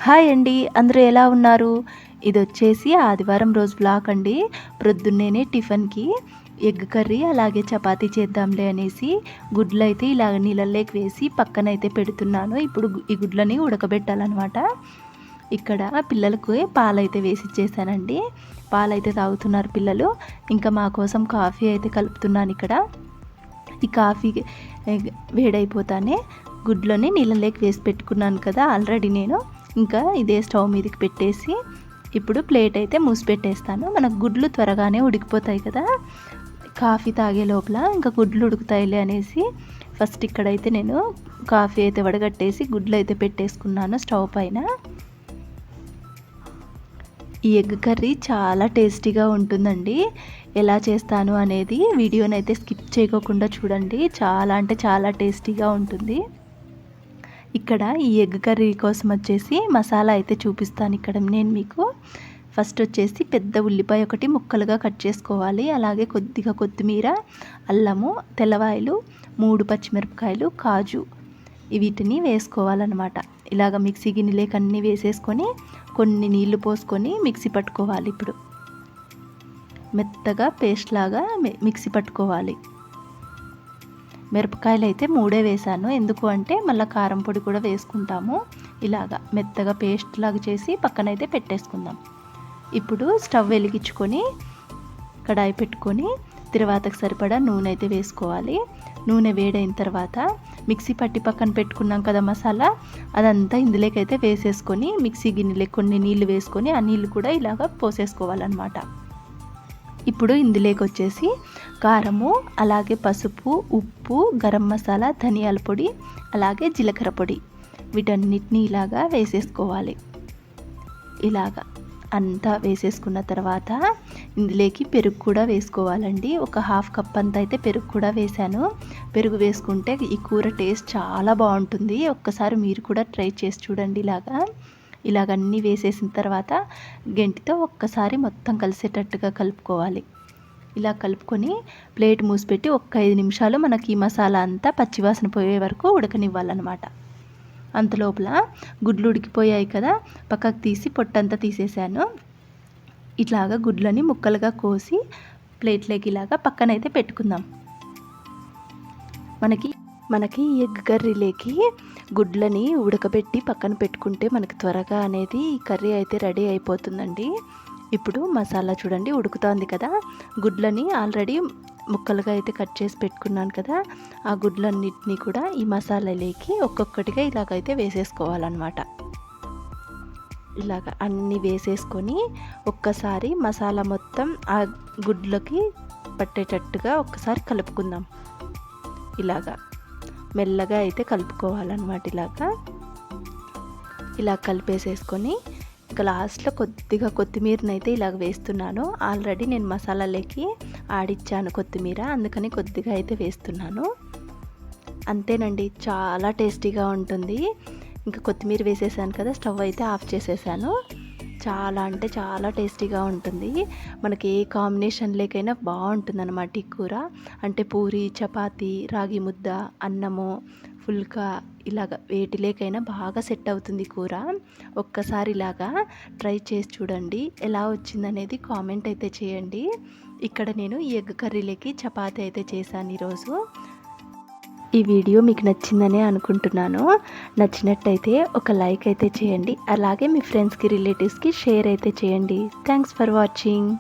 Hi అండి, అందరూ ఎలా ఉన్నారు? ఇదొచ్చేసి ఆదివారం రోజు వ్లాగ్ అండి. ప్రొద్దున్నేనే టిఫిన్‌కి ఎగ్ కర్రీ అలాగే చపాతీ చేద్దాంలే అనేసి గుడ్లయితే ఇలాగ నీళ్ళల్లోకి వేసి పక్కనైతే పెడుతున్నాను. ఇప్పుడు ఈ గుడ్లని ఉడకబెట్టాలనమాట. ఇక్కడ పిల్లలకు పాలైతే వేసిచ్చేసానండి. పాలైతే తాగుతున్నారు పిల్లలు. ఇంకా మా కోసం కాఫీ అయితే కలుపుతున్నాను ఇక్కడ. ఈ కాఫీ వేడైపోతానే గుడ్లని నీళ్ళలోకి వేసి పెట్టుకున్నాను కదా ఆల్రెడీ నేను. ఇంకా ఇదే స్టవ్ మీదకి పెట్టేసి ఇప్పుడు ప్లేట్ అయితే మూసి పెట్టేస్తాను. మనకు గుడ్లు త్వరగానే ఉడికిపోతాయి కదా, కాఫీ తాగే లోపల ఇంకా గుడ్లు ఉడుకుతాయిలే అనేసి ఫస్ట్ ఇక్కడైతే నేను కాఫీ అయితే వడగట్టేసి గుడ్లు అయితే పెట్టేసుకున్నాను స్టవ్ పైన. ఈ ఎగ్ కర్రీ చాలా టేస్టీగా ఉంటుందండి. ఎలా చేస్తాను అనేది వీడియోనైతే స్కిప్ చేయకుండా చూడండి. చాలా అంటే చాలా టేస్టీగా ఉంటుంది. ఇక్కడ ఈ ఎగ్ కర్రీ కోసం వచ్చేసి మసాలా అయితే చూపిస్తాను ఇక్కడ నేను మీకు. ఫస్ట్ వచ్చేసి పెద్ద ఉల్లిపాయ ఒకటి ముక్కలుగా కట్ చేసుకోవాలి. అలాగే కొద్దిగా కొత్తిమీర, అల్లము, తెల్లవాయలు, 3 పచ్చిమిరపకాయలు, కాజు వీటిని వేసుకోవాలన్నమాట. ఇలాగ మిక్సీ గిన్నెలేకి అన్నీ వేసేసుకొని కొన్ని నీళ్లు పోసుకొని మిక్సీ పట్టుకోవాలి. ఇప్పుడు మెత్తగా పేస్ట్ లాగా మిక్సీ పట్టుకోవాలి. మిరపకాయలు అయితే 3 వేసాను, ఎందుకు అంటే మళ్ళీ కారం పొడి కూడా వేసుకుంటాము. ఇలాగా మెత్తగా పేస్ట్ లాగా చేసి పక్కనైతే పెట్టేసుకుందాం. ఇప్పుడు స్టవ్ వెలిగించుకొని కడాయి పెట్టుకొని తర్వాతకు సరిపడా నూనె అయితే వేసుకోవాలి. నూనె వేడైన తర్వాత మిక్సీ పట్టి పక్కన పెట్టుకున్నాం కదా మసాలా, అదంతా ఇందులోకైతే వేసేసుకొని మిక్సీ గిన్నెలో కొన్ని నీళ్లు వేసుకొని ఆ నీళ్లు కూడా ఇలాగ పోసేసుకోవాలన్నమాట. ఇప్పుడు ఇందులోకి వచ్చేసి కారము, అలాగే పసుపు, ఉప్పు, గరం మసాలా, ధనియాల పొడి, అలాగే జీలకర్ర పొడి వీటన్నిటిని ఇలాగా వేసేసుకోవాలి. ఇలాగా అంతా వేసేసుకున్న తర్వాత ఇందులోకి పెరుగు కూడా వేసుకోవాలండి. ఒక 1/2 కప్ అంత అయితే పెరుగు కూడా వేసాను. పెరుగు వేసుకుంటే ఈ కూర టేస్ట్ చాలా బాగుంటుంది. ఒక్కసారి మీరు కూడా ట్రై చేసి చూడండి. ఇలాగ అన్నీ వేసేసిన తర్వాత గెంటితో ఒక్కసారి మొత్తం కలిసేటట్టుగా కలుపుకోవాలి. ఇలా కలుపుకొని ప్లేట్ మూసిపెట్టి 5 నిమిషాలు మనకి ఈ మసాలా అంతా పచ్చివాసన పోయే వరకు ఉడకనివ్వాలన్నమాట. అంతలోపల గుడ్లు ఉడికిపోయాయి కదా, పక్కకు తీసి పొట్టంతా తీసేసాను. ఇట్లాగా గుడ్లని ముక్కలుగా కోసి ప్లేట్లోకి ఇలాగా పక్కనైతే పెట్టుకుందాం. మనకి ఎగ్ కర్రీలోకి గుడ్లని ఉడకబెట్టి పక్కన పెట్టుకుంటే మనకి త్వరగా అనేది ఈ కర్రీ అయితే రెడీ అయిపోతుందండి. ఇప్పుడు మసాలా చూడండి ఉడుకుతోంది కదా, గుడ్లని ఆల్రెడీ ముక్కలుగా అయితే కట్ చేసి పెట్టుకున్నాను కదా, ఆ గుడ్లన్నిటినీ కూడా ఈ మసాలాలోకి ఒక్కొక్కటిగా ఇలాగైతే వేసేసుకోవాలన్నమాట. ఇలాగ అన్నీ వేసేసుకొని ఒక్కసారి మసాలా మొత్తం ఆ గుడ్లకి పట్టేటట్టుగా ఒక్కసారి కలుపుకుందాం. ఇలాగా మెల్లగా అయితే కలుపుకోవాలన్నమాట. ఇలా కలిపేసేసుకొని ఇంకా లాస్ట్లో కొద్దిగా కొత్తిమీరని అయితే ఇలాగ వేస్తున్నాను. ఆల్రెడీ నేను మసాలాలోకి ఆడిచ్చాను కొత్తిమీర, అందుకని కొద్దిగా అయితే వేస్తున్నాను. అంతేనండి, చాలా టేస్టీగా ఉంటుంది. ఇంకా కొత్తిమీర వేసేసాను కదా, స్టవ్ అయితే ఆఫ్ చేసేసాను. చాలా అంటే చాలా టేస్టీగా ఉంటుంది. మనకి ఏ కాంబినేషన్లేకైనా బాగుంటుంది అన్నమాట ఈ కూర. అంటే పూరి, చపాతీ, రాగి ముద్ద, అన్నము, ఫుల్కా ఇలాగ వేటిలేకైనా బాగా సెట్ అవుతుంది కూర. ఒక్కసారి ఇలాగా ట్రై చేసి చూడండి, ఎలా వచ్చిందనేది కామెంట్ అయితే చేయండి. ఇక్కడ నేను ఈ ఎగ్ కర్రీలోకి చపాతీ అయితే చేశాను ఈరోజు. ఈ వీడియో మీకు నచ్చిందనే అనుకుంటున్నాను. నచ్చినట్టయితే ఒక లైక్ అయితే చేయండి. అలాగే మీ ఫ్రెండ్స్కి, రిలేటివ్స్కి షేర్ అయితే చేయండి. Thanks for watching.